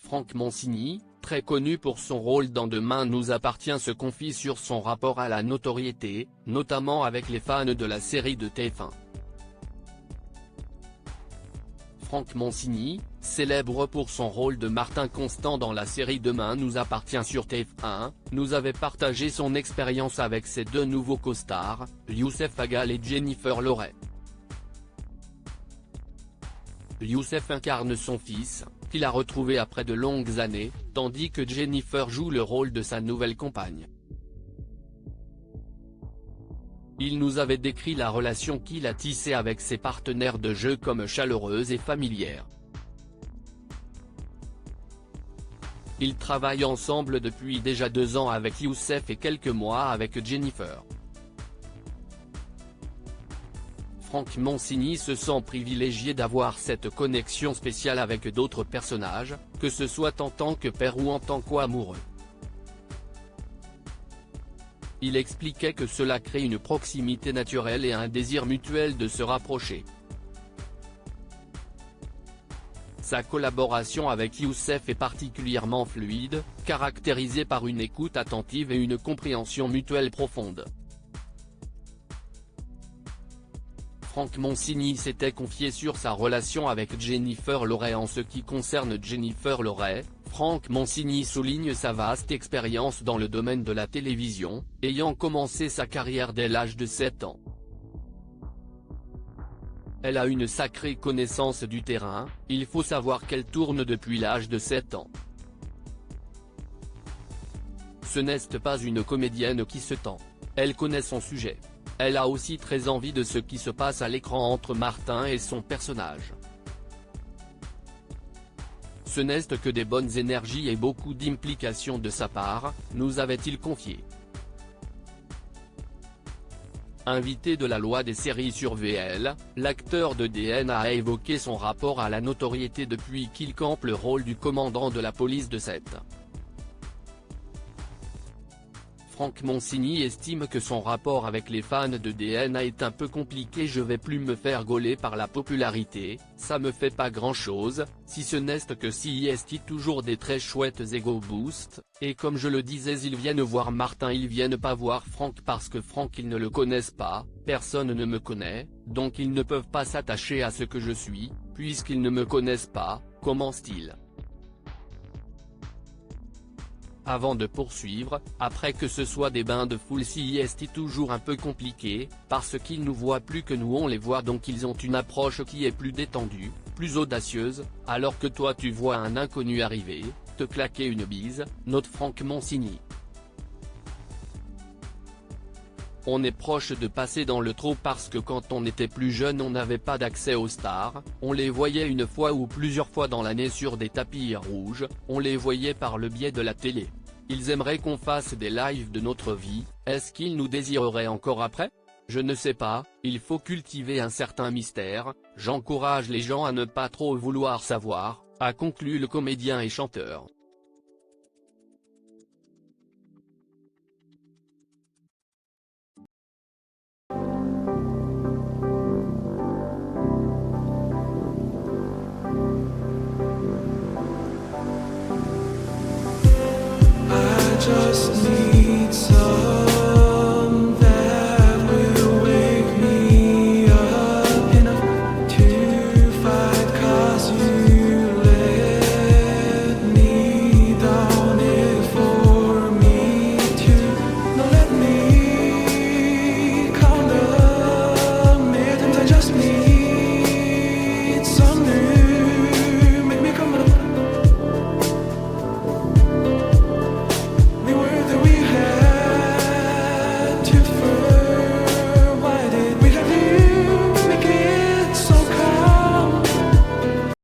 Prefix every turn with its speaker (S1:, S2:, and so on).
S1: Franck Mancini, très connu pour son rôle dans Demain nous appartient, se confie sur son rapport à la notoriété, notamment avec les fans de la série de TF1. Franck Mancini, célèbre pour son rôle de Martin Constant dans la série Demain nous appartient sur TF1, nous avait partagé son expérience avec ses deux nouveaux costars, Youssef Agal et Jennifer Loret. Youssef incarne son fils, qu'il a retrouvé après de longues années, tandis que Jennifer joue le rôle de sa nouvelle compagne. Il nous avait décrit la relation qu'il a tissée avec ses partenaires de jeu comme chaleureuse et familière. Ils travaillent ensemble depuis déjà 2 ans avec Youssef et quelques mois avec Jennifer. Franck Mancini se sent privilégié d'avoir cette connexion spéciale avec d'autres personnages, que ce soit en tant que père ou en tant qu'amoureux. Il expliquait que cela crée une proximité naturelle et un désir mutuel de se rapprocher. Sa collaboration avec Youssef est particulièrement fluide, caractérisée par une écoute attentive et une compréhension mutuelle profonde. Franck Mancini s'était confié sur sa relation avec Jennifer Loret. En ce qui concerne Jennifer Loret, Franck Mancini souligne sa vaste expérience dans le domaine de la télévision, ayant commencé sa carrière dès l'âge de 7 ans. Elle a une sacrée connaissance du terrain, il faut savoir qu'elle tourne depuis l'âge de 7 ans. Ce n'est pas une comédienne qui se tend. Elle connaît son sujet. Elle a aussi très envie de ce qui se passe à l'écran entre Martin et son personnage. Ce n'est que des bonnes énergies et beaucoup d'implications de sa part, nous avait-il confié. Invité de la loi des séries sur VL, l'acteur de DNA a évoqué son rapport à la notoriété depuis qu'il campe le rôle du commandant de la police de Sète. Franck Mancini estime que son rapport avec les fans de DNA est un peu compliqué. Je vais plus me faire gauler par la popularité, ça me fait pas grand chose, si ce n'est que s'il y a toujours des très chouettes ego boosts, et comme je le disais, ils viennent voir Martin, ils viennent pas voir Franck parce que Franck ils ne le connaissent pas, personne ne me connaît, donc ils ne peuvent pas s'attacher à ce que je suis, puisqu'ils ne me connaissent pas, commence-t-il. Avant de poursuivre, après que ce soit des bains de foule, si est toujours un peu compliqué, parce qu'ils nous voient plus que nous on les voit, donc ils ont une approche qui est plus détendue, plus audacieuse, alors que toi tu vois un inconnu arriver, te claquer une bise, note Franck Mancini. On est proche de passer dans le trop parce que quand on était plus jeune on n'avait pas d'accès aux stars, on les voyait une fois ou plusieurs fois dans l'année sur des tapis rouges, on les voyait par le biais de la télé. Ils aimeraient qu'on fasse des lives de notre vie, est-ce qu'ils nous désireraient encore après? Je ne sais pas, il faut cultiver un certain mystère, j'encourage les gens à ne pas trop vouloir savoir, a conclu le comédien et chanteur.